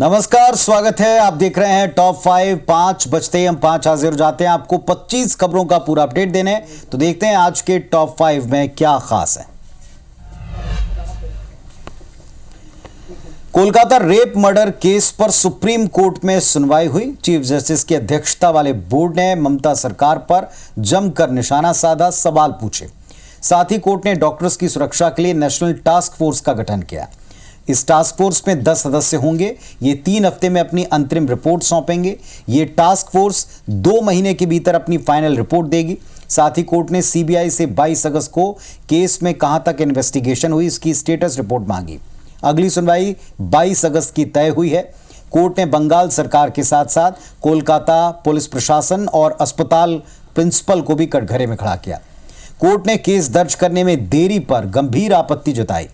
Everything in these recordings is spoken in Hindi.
नमस्कार, स्वागत है। आप देख रहे हैं टॉप 5। 5 बजते ही हम 5 हाजिर हो जाते हैं आपको 25 खबरों का पूरा अपडेट देने। तो देखते हैं आज के टॉप 5 में क्या खास है। कोलकाता रेप मर्डर केस पर सुप्रीम कोर्ट में सुनवाई हुई। चीफ जस्टिस की अध्यक्षता वाले बोर्ड ने ममता सरकार पर जमकर निशाना साधा, सवाल पूछे। साथ ही कोर्ट ने डॉक्टर्स की सुरक्षा के लिए नेशनल टास्क फोर्स का गठन किया। इस टास्क फोर्स में 10 सदस्य होंगे। ये 3 हफ्ते में अपनी अंतरिम रिपोर्ट सौंपेंगे। ये टास्क फोर्स 2 महीने के भीतर अपनी फाइनल रिपोर्ट देगी। साथ ही कोर्ट ने सीबीआई से 22 अगस्त को केस में कहां तक इन्वेस्टिगेशन हुई, इसकी स्टेटस रिपोर्ट मांगी। अगली सुनवाई 22 अगस्त की तय हुई है। कोर्ट ने बंगाल सरकार के साथ साथ कोलकाता पुलिस प्रशासन और अस्पताल प्रिंसिपल को भी कटघरे में खड़ा किया। कोर्ट ने केस दर्ज करने में देरी पर गंभीर आपत्ति जताई।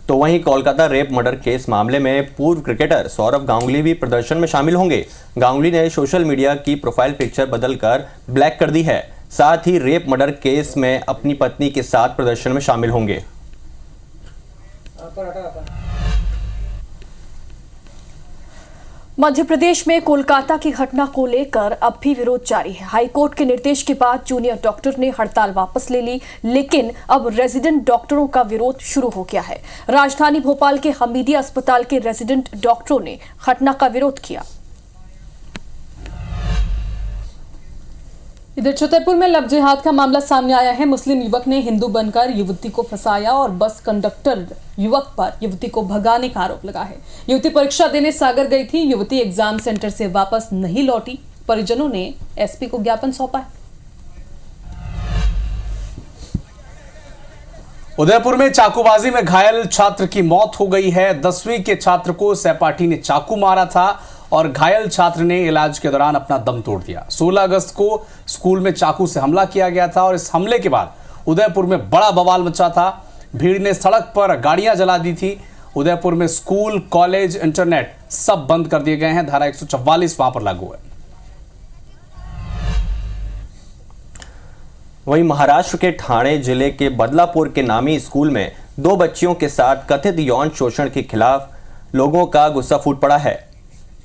तो वहीं कोलकाता रेप मर्डर केस मामले में पूर्व क्रिकेटर सौरव गांगुली भी प्रदर्शन में शामिल होंगे। गांगुली ने सोशल मीडिया की प्रोफाइल पिक्चर बदलकर ब्लैक कर दी है। साथ ही रेप मर्डर केस में अपनी पत्नी के साथ प्रदर्शन में शामिल होंगे। मध्य प्रदेश में कोलकाता की घटना को लेकर अब भी विरोध जारी है। हाईकोर्ट के निर्देश के बाद जूनियर डॉक्टर ने हड़ताल वापस ले ली, लेकिन अब रेजिडेंट डॉक्टरों का विरोध शुरू हो गया है। राजधानी भोपाल के हमीदिया अस्पताल के रेजिडेंट डॉक्टरों ने घटना का विरोध किया। इधर छतरपुर में लव जिहाद का मामला सामने आया है। मुस्लिम युवक ने हिंदू बनकर युवती को फंसाया और बस कंडक्टर युवक पर युवती को भगाने का आरोप लगा है। युवती परीक्षा देने सागर गई थी। युवती एग्जाम सेंटर से वापस नहीं लौटी। परिजनों ने एसपी को ज्ञापन सौंपा है। उदयपुर में चाकूबाजी में घायल छात्र की मौत हो गई है। 10वीं के छात्र को सहपाठी ने चाकू मारा था और घायल छात्र ने इलाज के दौरान अपना दम तोड़ दिया। 16 अगस्त को स्कूल में चाकू से हमला किया गया था और इस हमले के बाद उदयपुर में बड़ा बवाल मचा था। भीड़ ने सड़क पर गाड़ियां जला दी थी। उदयपुर में स्कूल, कॉलेज, इंटरनेट सब बंद कर दिए गए हैं। धारा 144 वहां पर लागू है। वहीं महाराष्ट्र के ठाणे जिले के बदलापुर के नामी स्कूल में 2 बच्चियों के साथ कथित यौन शोषण के खिलाफ लोगों का गुस्सा फूट पड़ा है।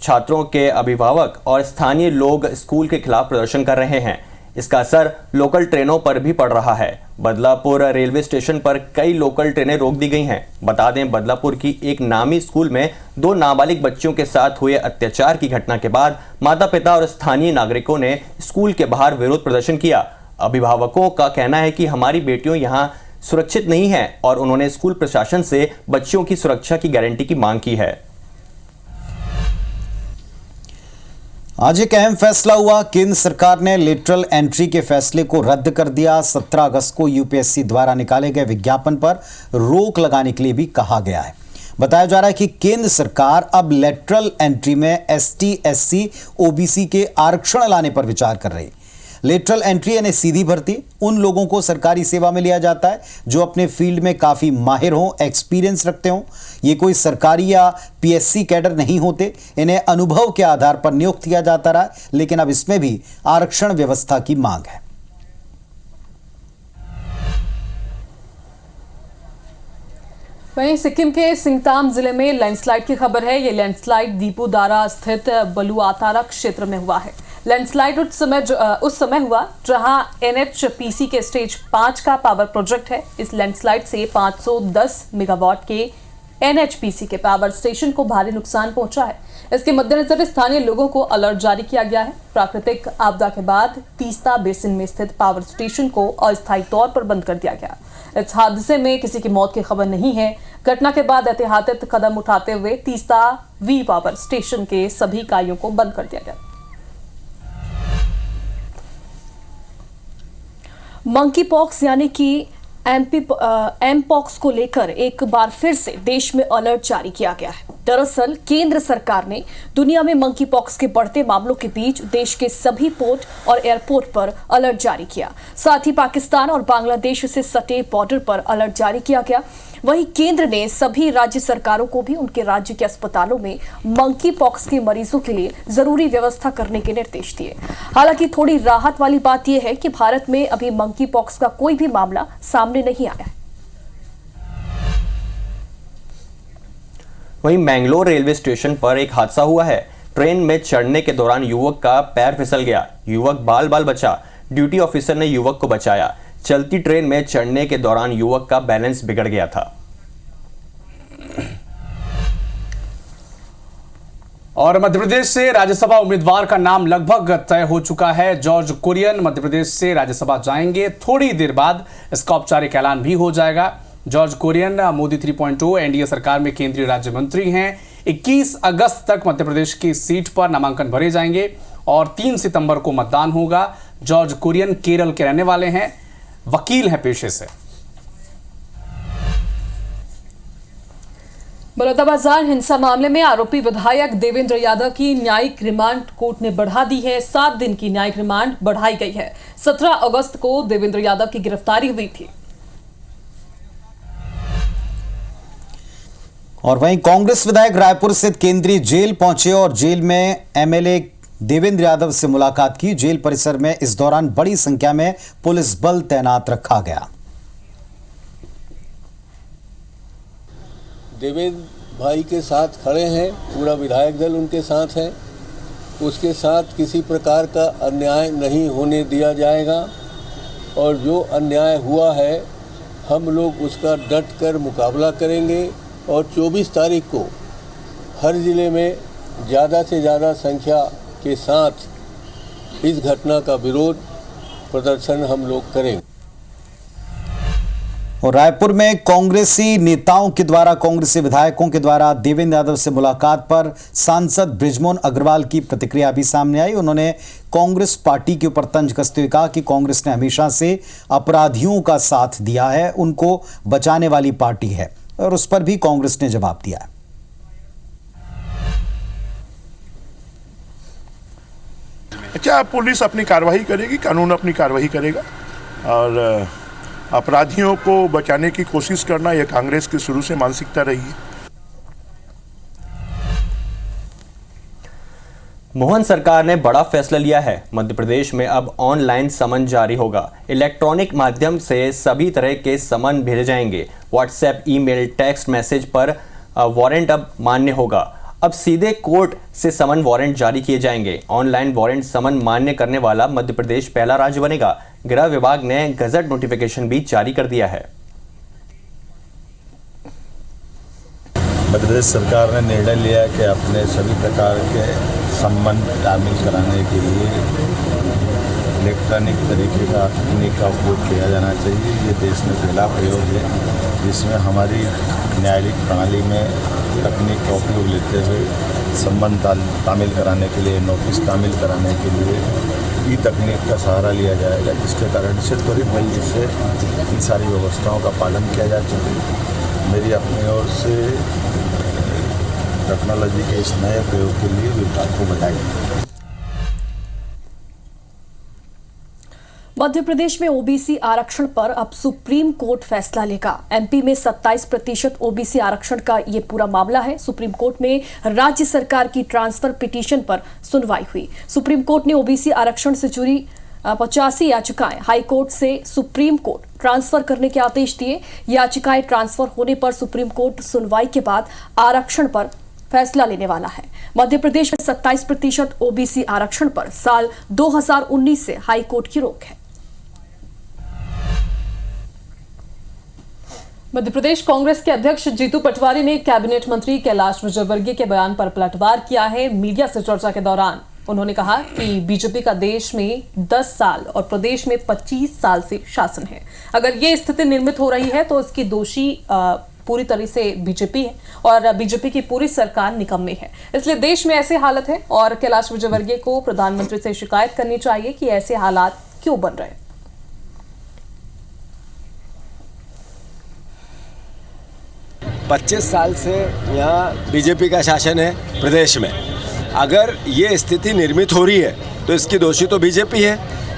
छात्रों के अभिभावक और स्थानीय लोग स्कूल के खिलाफ प्रदर्शन कर रहे हैं। इसका असर लोकल ट्रेनों पर भी पड़ रहा है। बदलापुर रेलवे स्टेशन पर कई लोकल ट्रेनें रोक दी गई हैं। बता दें, बदलापुर की एक नामी स्कूल में 2 नाबालिग बच्चियों के साथ हुए अत्याचार की घटना के बाद माता पिता और स्थानीय नागरिकों ने स्कूल के बाहर विरोध प्रदर्शन किया। अभिभावकों का कहना है कि हमारी बेटियों यहाँ सुरक्षित नहीं है और उन्होंने स्कूल प्रशासन से बच्चियों की सुरक्षा की गारंटी की मांग की है। आज एक अहम फैसला हुआ। केंद्र सरकार ने लेटरल एंट्री के फैसले को रद्द कर दिया। 17 अगस्त को यूपीएससी द्वारा निकाले गए विज्ञापन पर रोक लगाने के लिए भी कहा गया है। बताया जा रहा है कि केंद्र सरकार अब लेटरल एंट्री में एसटी, एससी, ओबीसी के आरक्षण लाने पर विचार कर रही है। लेटरल एंट्री यानी सीधी भर्ती। उन लोगों को सरकारी सेवा में लिया जाता है जो अपने फील्ड में काफ़ी माहिर हों, एक्सपीरियंस रखते हों। ये कोई सरकारी या पीएससी कैडर नहीं होते। इन्हें अनुभव के आधार पर नियुक्त किया जाता रहा है, लेकिन अब इसमें भी आरक्षण व्यवस्था की मांग है। वहीं सिक्किम के सिंगताम जिले में लैंडस्लाइड की खबर है। ये लैंडस्लाइड दीपूदारा स्थित बलुआतारा क्षेत्र में हुआ है। लैंडस्लाइड उस समय हुआ जहां एनएचपीसी के स्टेज 5 का पावर प्रोजेक्ट है। इस लैंडस्लाइड से 510 मेगावाट के एनएचपीसी के पावर स्टेशन को भारी नुकसान पहुंचा है। इसके मद्देनजर स्थानीय लोगों को अलर्ट जारी किया गया है। प्राकृतिक आपदा के बाद तीस्ता बेसिन में स्थित पावर स्टेशन को अस्थायी तौर पर बंद कर दिया गया। इस हादसे में किसी की मौत की खबर नहीं है। घटना के बाद एहतियाती कदम उठाते हुए तीस्ता वी पावर स्टेशन के सभी इकाइयों को बंद कर दिया गया। मंकी पॉक्स यानी कि एमपॉक्स को लेकर एक बार फिर से देश में अलर्ट जारी किया गया है। दरअसल केंद्र सरकार ने दुनिया में मंकी पॉक्स के बढ़ते मामलों के बीच देश के सभी पोर्ट और एयरपोर्ट पर अलर्ट जारी किया। साथ ही पाकिस्तान और बांग्लादेश से सटे बॉर्डर पर अलर्ट जारी किया गया। वहीं केंद्र ने सभी राज्य सरकारों को भी उनके राज्य के अस्पतालों में मंकी पॉक्स के मरीजों के लिए जरूरी व्यवस्था करने के निर्देश दिए। हालांकि थोड़ी राहत वाली बात यह है कि भारत में अभी मंकी पॉक्स का कोई भी मामला सामने नहीं आया है। वहीं मैंगलोर रेलवे स्टेशन पर एक हादसा हुआ है। ट्रेन में चढ़ने के दौरान युवक का पैर फिसल गया। युवक बाल बाल बचा। ड्यूटी ऑफिसर ने युवक को बचाया। चलती ट्रेन में चढ़ने के दौरान युवक का बैलेंस बिगड़ गया था। और मध्य प्रदेश से राज्यसभा उम्मीदवार का नाम लगभग तय हो चुका है। जॉर्ज कुरियन मध्य प्रदेश से राज्यसभा जाएंगे। थोड़ी देर बाद इसका औपचारिक ऐलान भी हो जाएगा। जॉर्ज कुरियन मोदी 3.0 एनडीए सरकार में केंद्रीय राज्य मंत्री हैं। 21 अगस्त तक मध्य प्रदेश की सीट पर नामांकन भरे जाएंगे और 3 सितंबर को मतदान होगा। जॉर्ज कुरियन केरल के रहने वाले हैं, वकील हैं पेशे से। बलौदाबाजार हिंसा मामले में आरोपी विधायक देवेंद्र यादव की न्यायिक रिमांड कोर्ट ने बढ़ा दी है। 7 दिन की न्यायिक रिमांड बढ़ाई गई है। 17 अगस्त को देवेंद्र यादव की गिरफ्तारी हुई थी। और वहीं कांग्रेस विधायक रायपुर स्थित केंद्रीय जेल पहुंचे और जेल में एमएलए देवेंद्र यादव से मुलाकात की। जेल परिसर में इस दौरान बड़ी संख्या में पुलिस बल तैनात रखा गया। देवेंद्र भाई के साथ खड़े हैं, पूरा विधायक दल उनके साथ है। उसके साथ किसी प्रकार का अन्याय नहीं होने दिया जाएगा और जो अन्याय हुआ है हम लोग उसका डट कर मुकाबला करेंगे और 24 तारीख को हर ज़िले में ज़्यादा से ज़्यादा संख्या के साथ इस घटना का विरोध प्रदर्शन हम लोग करेंगे। और रायपुर में कांग्रेसी नेताओं के द्वारा, कांग्रेसी विधायकों के द्वारा देवेंद्र यादव से मुलाकात पर सांसद बृजमोहन अग्रवाल की प्रतिक्रिया भी सामने आई। उन्होंने कांग्रेस पार्टी के ऊपर तंज कसते हुए कहा कि कांग्रेस ने हमेशा से अपराधियों का साथ दिया है, उनको बचाने वाली पार्टी है, और उस पर भी कांग्रेस ने जवाब दिया है। क्या पुलिस अपनी कार्रवाई करेगी, कानून अपनी कार्रवाई करेगा और अपराधियों को बचाने की कोशिश करना यह कांग्रेस की शुरू से मानसिकता रही है। मोहन सरकार ने बड़ा फैसला लिया है। मध्य प्रदेश में अब ऑनलाइन समन जारी होगा। इलेक्ट्रॉनिक माध्यम से सभी तरह के समन भेजे जाएंगे। व्हाट्सएप, ईमेल, टेक्स्ट मैसेज पर वारंट अब मान्य होगा। अब सीधे कोर्ट से समन वारंट जारी किए जाएंगे। ऑनलाइन वारंट समन मान्य करने वाला मध्य प्रदेश पहला राज्य बनेगा। गृह विभाग ने गजट नोटिफिकेशन भी जारी कर दिया है। मध्य प्रदेश सरकार ने निर्णय लिया कि अपने सभी प्रकार के सम्मान शामिल कराने के लिए इलेक्ट्रॉनिक तरीके का तकनीक का उपयोग किया जाना चाहिए। ये देश में पहला प्रयोग है जिसमें हमारी न्यायालयिक प्रणाली में तकनीक का उपयोग लेते हुए सम्मान तामील कराने के लिए, नोटिस तामील कराने के लिए ई तकनीक का सहारा लिया जाएगा, जिसके कारण से त्वरित गति से इन सारी व्यवस्थाओं का पालन किया जा सके। मेरी अपनी ओर से टेक्नोलॉजी के इस नए प्रयोग के लिए विभाग को बधाई। मध्य प्रदेश में ओबीसी आरक्षण पर अब सुप्रीम कोर्ट फैसला लेगा। एमपी में 27% ओबीसी आरक्षण का ये पूरा मामला है। सुप्रीम कोर्ट में राज्य सरकार की ट्रांसफर पिटीशन पर सुनवाई हुई। सुप्रीम कोर्ट ने ओबीसी आरक्षण से जुड़ी 85 याचिकाएं हाई कोर्ट से सुप्रीम कोर्ट ट्रांसफर करने के आदेश दिए। याचिकाएं ट्रांसफर होने पर सुप्रीम कोर्ट सुनवाई के बाद आरक्षण पर फैसला लेने वाला है। मध्य प्रदेश में 27% ओबीसी आरक्षण पर साल 2019 से हाई कोर्ट की रोक है। मध्य प्रदेश कांग्रेस के अध्यक्ष जीतू पटवारी ने कैबिनेट मंत्री कैलाश विजयवर्गीय के बयान पर पलटवार किया है। मीडिया से चर्चा के दौरान उन्होंने कहा कि बीजेपी का देश में 10 साल और प्रदेश में 25 साल से शासन है। अगर ये स्थिति निर्मित हो रही है तो इसकी दोषी पूरी तरह से बीजेपी है और बीजेपी की पूरी सरकार निकम्मी है। इसलिए देश में ऐसे हालत है और कैलाश विजयवर्गीय को प्रधानमंत्री से शिकायत करनी चाहिए कि ऐसे हालात क्यों बन रहे हैं। 25 साल से यहाँ बीजेपी का शासन है प्रदेश में। अगर ये स्थिति निर्मित हो रही है तो इसकी दोषी तो बीजेपी है।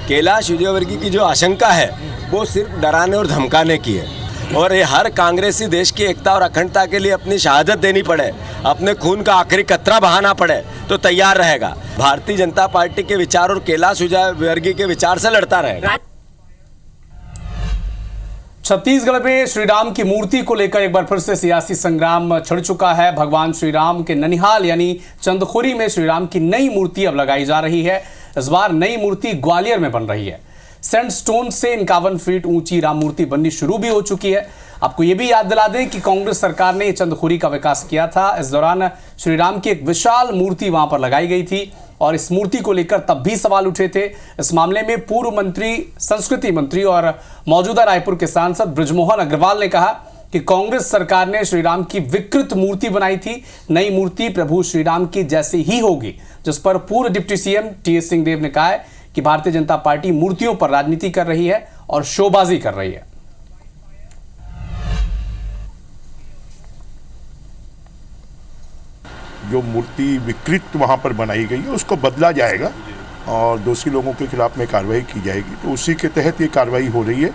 कैलाश विजयवर्गीय की जो आशंका है वो सिर्फ डराने और धमकाने की है और ये हर कांग्रेसी देश की एकता और अखंडता के लिए अपनी शहादत देनी पड़े, अपने खून का आखिरी कतरा बहाना पड़े तो तैयार रहेगा। भारतीय जनता पार्टी के विचार और कैलाश विजयवर्गीय के विचार से लड़ता रहेगा। छत्तीसगढ़ में श्री राम की मूर्ति को लेकर एक बार फिर से सियासी संग्राम छिड़ चुका है। भगवान श्री राम के ननिहाल यानी चंदखुरी में श्री राम की नई मूर्ति अब लगाई जा रही है। इस बार नई मूर्ति ग्वालियर में बन रही है। सैंडस्टोन से 51 फीट ऊंची राम मूर्ति बननी शुरू भी हो चुकी है। आपको ये भी याद दिला दें कि कांग्रेस सरकार ने चंदखुरी का विकास किया था। इस दौरान श्री राम की एक विशाल मूर्ति वहां पर लगाई गई थी और इस मूर्ति को लेकर तब भी सवाल उठे थे। इस मामले में पूर्व मंत्री, संस्कृति मंत्री और मौजूदा रायपुर के सांसद बृजमोहन अग्रवाल ने कहा कि कांग्रेस सरकार ने श्री राम की विकृत मूर्ति बनाई थी। नई मूर्ति प्रभु श्री राम की जैसी ही होगी, जिस पर पूर्व डिप्टी सीएम टीएस सिंहदेव ने कहा है कि भारतीय जनता पार्टी मूर्तियों पर राजनीति कर रही है और शोबाजी कर रही है। जो मूर्ति विकृत वहाँ पर बनाई गई है उसको बदला जाएगा और दोषी लोगों के खिलाफ में कार्रवाई की जाएगी। तो उसी के तहत ये कार्रवाई हो रही है।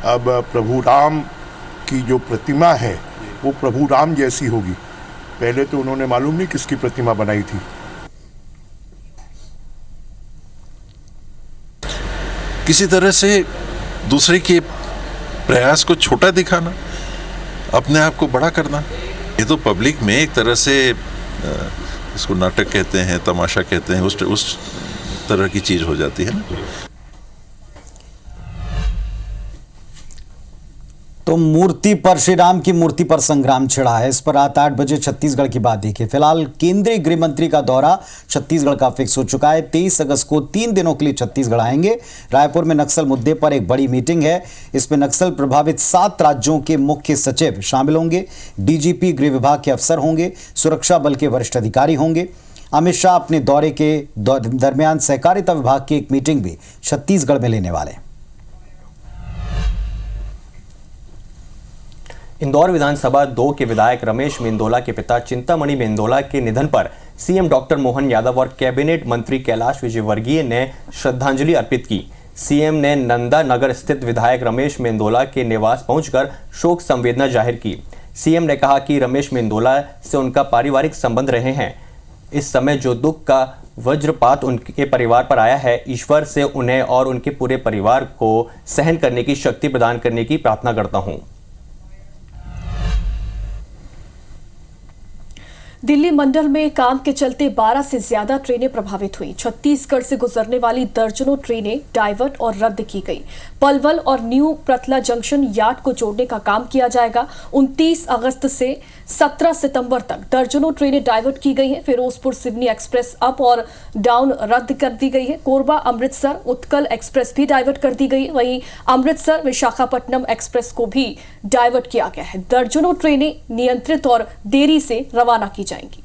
अब प्रभु राम की जो प्रतिमा है वो प्रभु राम जैसी होगी। पहले तो उन्होंने मालूम नहीं किसकी प्रतिमा बनाई थी। किसी तरह से दूसरे के प्रयास को छोटा दिखाना, अपने आप को बड़ा करना, ये तो पब्लिक में एक तरह से इसको नाटक कहते हैं, तमाशा कहते हैं, उस तरह की चीज हो जाती है ना। तो मूर्ति पर, श्री राम की मूर्ति पर संग्राम छिड़ा है। इस पर रात 8 बजे छत्तीसगढ़ की बात देखिए। फिलहाल केंद्रीय गृह मंत्री का दौरा छत्तीसगढ़ का फिक्स हो चुका है। 23 अगस्त को 3 दिनों के लिए छत्तीसगढ़ आएंगे। रायपुर में नक्सल मुद्दे पर एक बड़ी मीटिंग है। इसमें नक्सल प्रभावित 7 राज्यों के मुख्य सचिव शामिल होंगे। डीजीपी गृह विभाग के अफसर होंगे। सुरक्षा बल के वरिष्ठ अधिकारी होंगे। अमित शाह अपने दौरे के दरमियान सहकारिता विभाग की एक मीटिंग भी छत्तीसगढ़ में लेने वाले। इंदौर विधानसभा 2 के विधायक रमेश मेंदोला के पिता चिंतामणि मेंदोला के निधन पर सीएम डॉक्टर मोहन यादव और कैबिनेट मंत्री कैलाश विजयवर्गीय ने श्रद्धांजलि अर्पित की। सीएम ने नंदा नगर स्थित विधायक रमेश मेंदोला के निवास पहुंचकर शोक संवेदना जाहिर की। सीएम ने कहा कि रमेश मेंदोला से उनका पारिवारिक संबंध रहे हैं। इस समय जो दुख का वज्रपात उनके परिवार पर आया है, ईश्वर से उन्हें और उनके पूरे परिवार को सहन करने की शक्ति प्रदान करने की प्रार्थना करता हूं। दिल्ली मंडल में काम के चलते 12 से ज्यादा ट्रेनें प्रभावित हुई। छत्तीसगढ़ से गुजरने वाली दर्जनों ट्रेनें डाइवर्ट और रद्द की गई। पलवल और न्यू प्रतला जंक्शन यार्ड को जोड़ने का काम किया जाएगा। 29 अगस्त से 17 सितंबर तक दर्जनों ट्रेनें डाइवर्ट की गई हैं। फिरोजपुर सिवनी एक्सप्रेस अप और डाउन रद्द कर दी गई है। कोरबा अमृतसर उत्कल एक्सप्रेस भी डाइवर्ट कर दी गई। वहीं अमृतसर विशाखापट्टनम एक्सप्रेस को भी डाइवर्ट किया गया है। दर्जनों ट्रेनें नियंत्रित और देरी से रवाना की जाएंगी।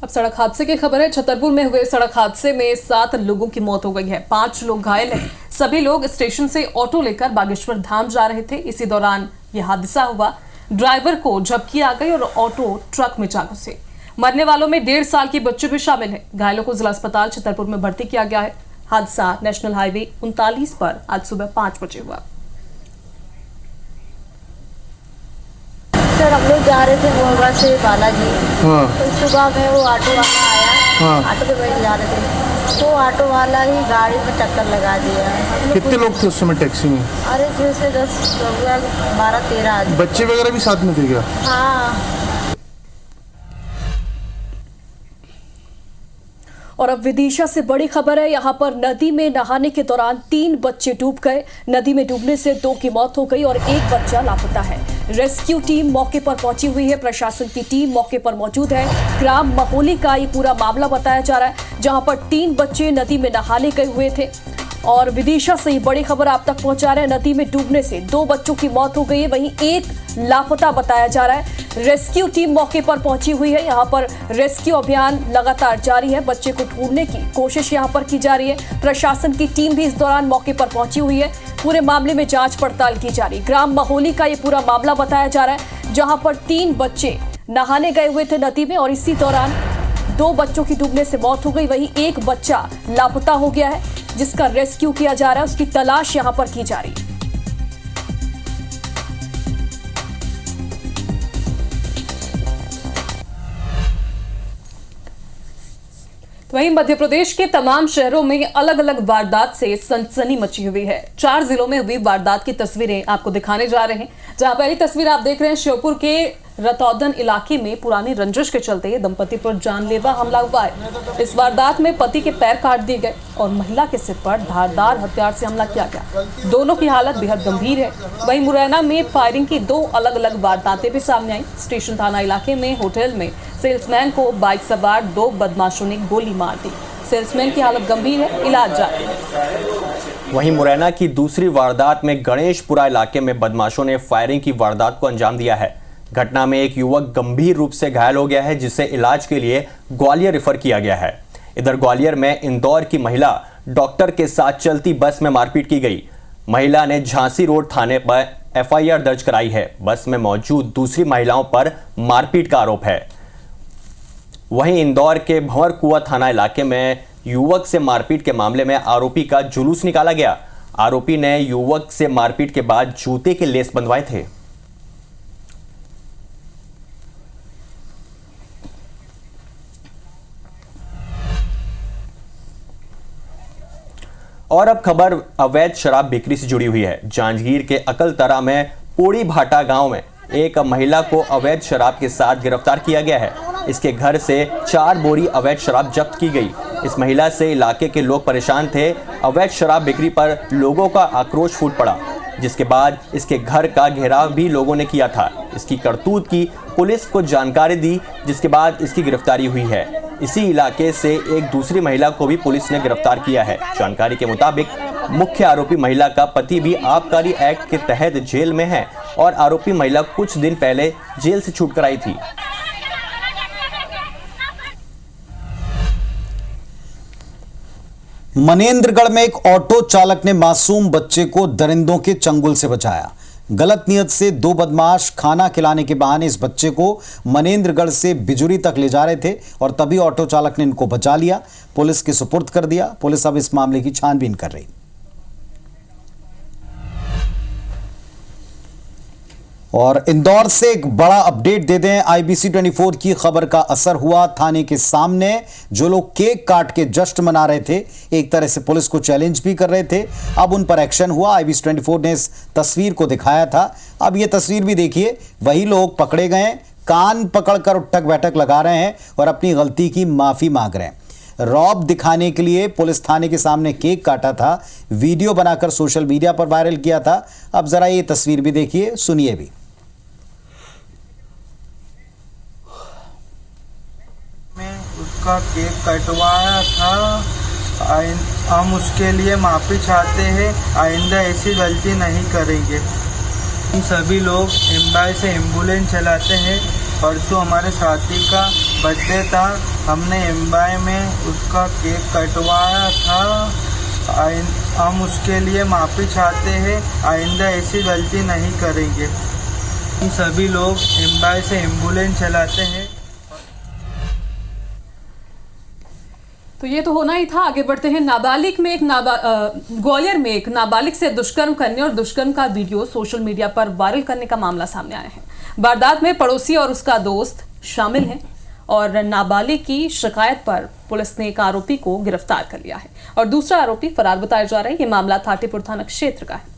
अब सड़क हादसे की खबर है। छतरपुर में हुए सड़क हादसे में 7 लोगों की मौत हो गई है। 5 लोग घायल हैं। सभी लोग स्टेशन से ऑटो लेकर बागेश्वर धाम जा रहे थे। इसी दौरान यह हादसा हुआ। ड्राइवर को झपकी आ गई और ऑटो ट्रक में जा घुसे। मरने वालों में 1.5 साल की बच्चे भी शामिल हैं। घायलों को जिला अस्पताल छतरपुर में भर्ती किया गया है। हादसा नेशनल हाईवे 39 पर आज सुबह 5 बजे हुआ। सर, हम लोग जा रहे थे मोहगा से बालाजी। तो सुबह में वो ऑटो वाला आया। ऑटो पे बैठ जा रहे थे, तो ऑटो वाला ही गाड़ी में टक्कर लगा दिया। कितने लोग थे उस समय टैक्सी में? अरे जैसे 10 12-13 आदमी। बच्चे वगैरह भी साथ में थे क्या? हाँ। और अब विदिशा से बड़ी खबर है। यहाँ पर नदी में नहाने के दौरान 3 बच्चे डूब गए। नदी में डूबने से 2 की मौत हो गई और 1 बच्चा लापता है। रेस्क्यू टीम मौके पर पहुंची हुई है। प्रशासन की टीम मौके पर मौजूद है। ग्राम महोली का ये पूरा मामला बताया जा रहा है, जहां पर 3 बच्चे नदी में नहाने गए हुए थे। और विदिशा से ये बड़ी खबर आप तक पहुंचा रहे हैं। नदी में डूबने से 2 बच्चों की मौत हो गई है, वहीं 1 लापता बताया जा रहा है। रेस्क्यू टीम मौके पर पहुंची हुई है। यहाँ पर रेस्क्यू अभियान लगातार जारी है। बच्चे को ढूंढने की कोशिश यहाँ पर की जा रही है। प्रशासन की टीम भी इस दौरान मौके पर पहुंची हुई है। पूरे मामले में जांच पड़ताल की जा रही है। ग्राम महोली का ये पूरा मामला बताया जा रहा है, जहां पर 3 बच्चे नहाने गए हुए थे नदी में और इसी दौरान 2 बच्चों की डूबने से मौत हो गई। वहीं 1 बच्चा लापता हो गया है, जिसका रेस्क्यू किया जा रहा है। उसकी तलाश यहां पर की जा रही है। वहीं मध्य प्रदेश के तमाम शहरों में अलग अलग वारदात से सनसनी मची हुई है। 4 जिलों में हुई वारदात की तस्वीरें आपको दिखाने जा रहे हैं। जहां पहली तस्वीर आप देख रहे हैं, श्योपुर के रतौदन इलाके में पुरानी रंजिश के चलते दंपति पर जानलेवा हमला हुआ है। इस वारदात में पति के पैर काट दिए गए और महिला के सिर पर धारदार हथियार से हमला किया गया। दोनों की हालत बेहद गंभीर है। वहीं मुरैना में फायरिंग की 2 अलग अलग वारदातें भी सामने आई। स्टेशन थाना इलाके में होटल में सेल्समैन को बाइक सवार 2 बदमाशों ने गोली मार दी। सेल्समैन की हालत गंभीर है, इलाज जारी है। वहीं मुरैना की दूसरी वारदात में गणेशपुरा इलाके में बदमाशों ने फायरिंग की वारदात को अंजाम दिया है। घटना में एक युवक गंभीर रूप से घायल हो गया है, जिसे इलाज के लिए ग्वालियर रेफर किया गया है। इधर ग्वालियर में इंदौर की महिला डॉक्टर के साथ चलती बस में मारपीट की गई। महिला ने झांसी रोड थाने पर एफआईआर दर्ज कराई है। बस में मौजूद दूसरी महिलाओं पर मारपीट का आरोप है। वहीं इंदौर के भंवरकुआ थाना इलाके में युवक से मारपीट के मामले में आरोपी का जुलूस निकाला गया। आरोपी ने युवक से मारपीट के बाद जूते के लेस बंधवाए थे। और अब खबर अवैध शराब बिक्री से जुड़ी हुई है। जांजगीर के अकलतरा में पोड़ी भाटा गांव में एक महिला को अवैध शराब के साथ गिरफ्तार किया गया है। इसके घर से 4 बोरी अवैध शराब जब्त की गई। इस महिला से इलाके के लोग परेशान थे। अवैध शराब बिक्री पर लोगों का आक्रोश फूट पड़ा, जिसके बाद इसके घर का घेराव भी लोगों ने किया था। इसकी करतूत की पुलिस को जानकारी दी, जिसके बाद इसकी गिरफ्तारी हुई है। इसी इलाके से एक दूसरी महिला को भी पुलिस ने गिरफ्तार किया है। जानकारी के मुताबिक मुख्य आरोपी महिला का पति भी आबकारी एक्ट के तहत जेल में है और आरोपी महिला कुछ दिन पहले जेल से छूट कर आई थी। मनेंद्रगढ़ में एक ऑटो चालक ने मासूम बच्चे को दरिंदों के चंगुल से बचाया। गलत नियत से 2 बदमाश खाना खिलाने के बहाने इस बच्चे को मनेंद्रगढ़ से बिजुरी तक ले जा रहे थे और तभी ऑटो चालक ने इनको बचा लिया, पुलिस के सुपुर्द कर दिया। पुलिस अब इस मामले की छानबीन कर रही। और इंदौर से एक बड़ा अपडेट दे दें। IBC 24 की खबर का असर हुआ। थाने के सामने जो लोग केक काट के जश्न मना रहे थे, एक तरह से पुलिस को चैलेंज भी कर रहे थे, अब उन पर एक्शन हुआ। IBC 24 ने इस तस्वीर को दिखाया था। अब ये तस्वीर भी देखिए, वही लोग पकड़े गए, कान पकड़कर उठक बैठक लगा रहे हैं और अपनी गलती की माफी मांग रहे हैं। रौब दिखाने के लिए पुलिस थाने के सामने केक काटा था, वीडियो बनाकर सोशल मीडिया पर वायरल किया था। अब जरा ये तस्वीर भी देखिए, सुनिए भी। उसका केक कटवाया था। हम उसके लिए माफ़ी चाहते हैं, आइंदा ऐसी गलती नहीं करेंगे। सभी लोग एम्बाई से एम्बुलेंस चलाते हैं। परसों हमारे साथी का बर्थडे था, हमने एम्बाई में उसका केक कटवाया था। हम उसके लिए माफ़ी चाहते हैं, आइंदा ऐसी गलती नहीं करेंगे। सभी लोग एम्बाई से एम्बुलेंस चलाते हैं। तो ये तो होना ही था। आगे बढ़ते हैं। नाबालिग में ग्वालियर में एक नाबालिग से दुष्कर्म करने और दुष्कर्म का वीडियो सोशल मीडिया पर वायरल करने का मामला सामने आया है। वारदात में पड़ोसी और उसका दोस्त शामिल हैं और नाबालिग की शिकायत पर पुलिस ने एक आरोपी को गिरफ्तार कर लिया है और दूसरा आरोपी फरार बताया जा रहा है। ये मामला थाटीपुर थाना क्षेत्र का है।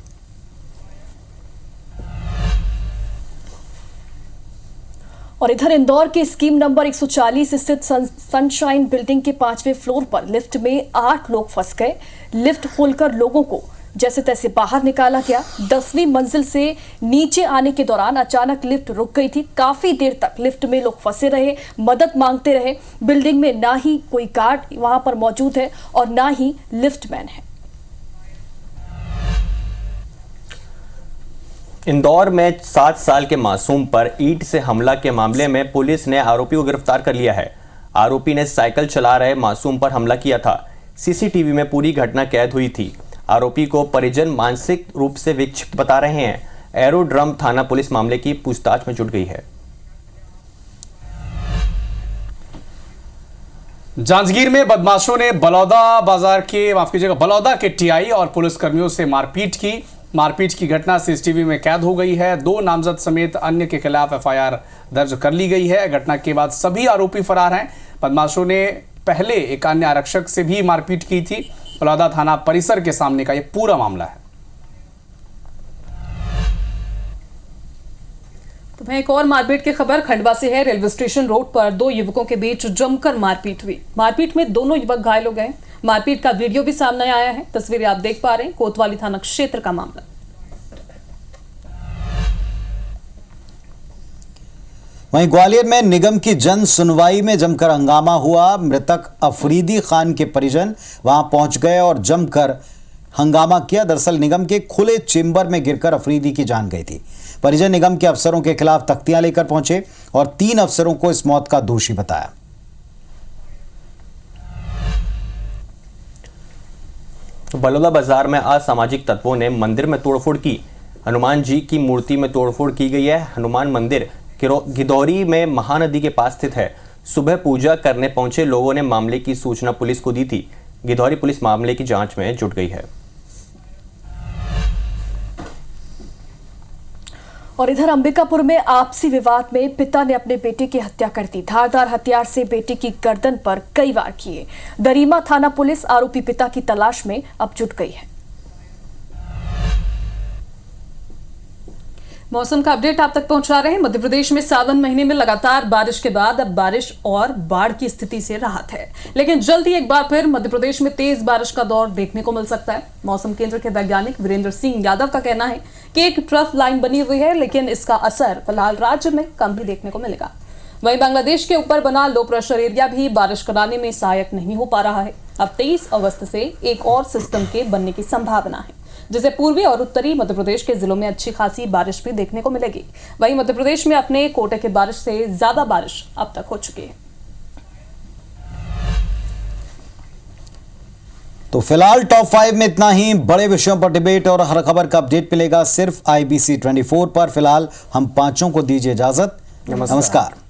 और इधर इंदौर के स्कीम नंबर 140 स्थित सनशाइन बिल्डिंग के 5वें फ्लोर पर लिफ्ट में 8 लोग फंस गए। लिफ्ट खोलकर लोगों को जैसे तैसे बाहर निकाला गया। 10वीं मंजिल से नीचे आने के दौरान अचानक लिफ्ट रुक गई थी। काफी देर तक लिफ्ट में लोग फंसे रहे, मदद मांगते रहे। बिल्डिंग में ना ही कोई गार्ड वहां पर मौजूद है और ना ही लिफ्टमैन है। इंदौर में 7 साल के मासूम पर ईंट से हमला के मामले में पुलिस ने आरोपी को गिरफ्तार कर लिया है। आरोपी ने साइकिल चला रहे मासूम पर हमला किया था। सीसीटीवी में पूरी घटना कैद हुई थी। आरोपी को परिजन मानसिक रूप से विक्षिप्त बता रहे हैं। एरोड्रम थाना पुलिस मामले की पूछताछ में जुट गई है। जांजगीर में बदमाशों ने बलौदा के टीआई और पुलिसकर्मियों से मारपीट की घटना सीसीटीवी में कैद हो गई है। 2 नामजद समेत अन्य के खिलाफ एफआईआर दर्ज कर ली गई है। घटना के बाद सभी आरोपी फरार हैं। बदमाशों ने पहले एक अन्य आरक्षक से भी मारपीट की थी। बलौदा थाना परिसर के सामने का यह पूरा मामला है। तो वहीं एक और मारपीट की खबर खंडवा से है। रेलवे स्टेशन रोड पर दो युवकों के बीच जमकर मारपीट हुई। मारपीट में दोनों युवक घायल हो गए। मारपीट का वीडियो भी सामने आया है। तस्वीरें आप देख पा रहे हैं। कोतवाली थाना क्षेत्र का मामला। वहीं ग्वालियर में निगम की जन सुनवाई में जमकर हंगामा हुआ। मृतक अफरीदी खान के परिजन वहां पहुंच गए और जमकर हंगामा किया। दरअसल निगम के खुले चेंबर में गिरकर अफरीदी की जान गई थी। परिजन निगम के अफसरों के खिलाफ तख्तियां लेकर पहुंचे और 3 अफसरों को इस मौत का दोषी बताया। बलौदा बाजार में असामाजिक तत्वों ने मंदिर में तोड़फोड़ की। हनुमान जी की मूर्ति में तोड़फोड़ की गई है। हनुमान मंदिर गिदौरी में महानदी के पास स्थित है। सुबह पूजा करने पहुंचे लोगों ने मामले की सूचना पुलिस को दी थी। गिदौरी पुलिस मामले की जांच में जुट गई है। और इधर अंबिकापुर में आपसी विवाद में पिता ने अपने बेटे की हत्या कर दी। धारदार हथियार से बेटे की गर्दन पर कई वार किए। दरीमा थाना पुलिस आरोपी पिता की तलाश में अब जुट गई है। मौसम का अपडेट आप तक पहुंचा रहे हैं। मध्य प्रदेश में सावन महीने में लगातार बारिश के बाद अब बारिश और बाढ़ की स्थिति से राहत है, लेकिन जल्द ही एक बार फिर मध्य प्रदेश में तेज बारिश का दौर देखने को मिल सकता है। मौसम केंद्र के वैज्ञानिक वीरेंद्र सिंह यादव का कहना है कि एक ट्रफ लाइन बनी हुई है, लेकिन इसका असर फिलहाल राज्य में कम ही देखने को मिलेगा। वहीं बांग्लादेश के ऊपर बना लो प्रेशर एरिया भी बारिश कराने में सहायक नहीं हो पा रहा है। अब 23 अगस्त से एक और सिस्टम के बनने की संभावना है, जिसे पूर्वी और उत्तरी मध्य प्रदेश के जिलों में अच्छी खासी बारिश भी देखने को मिलेगी। वहीं मध्य प्रदेश में अपने कोटे के बारिश से ज्यादा बारिश अब तक हो चुकी है। तो फिलहाल टॉप 5 में इतना ही। बड़े विषयों पर डिबेट और हर खबर का अपडेट मिलेगा सिर्फ IBC 24 पर। फिलहाल हम पांचों को दीजिए इजाजत। नमस्कार।